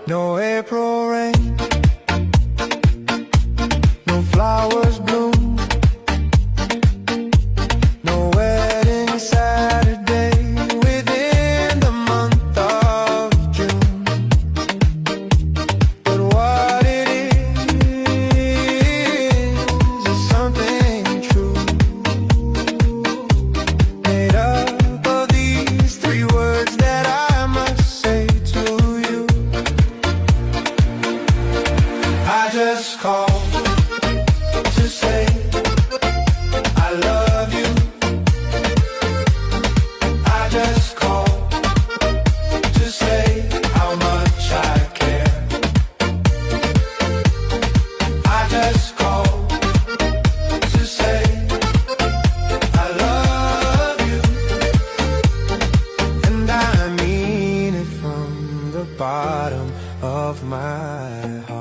No April rain, no flowers bloom, no wedding Saturday within the month of June. But what it is something true, made up of these three words that I must say to you. I just called to say I love you. I just called to say how much I care. I just called to say I love you, and I mean it from the bottom of my heart.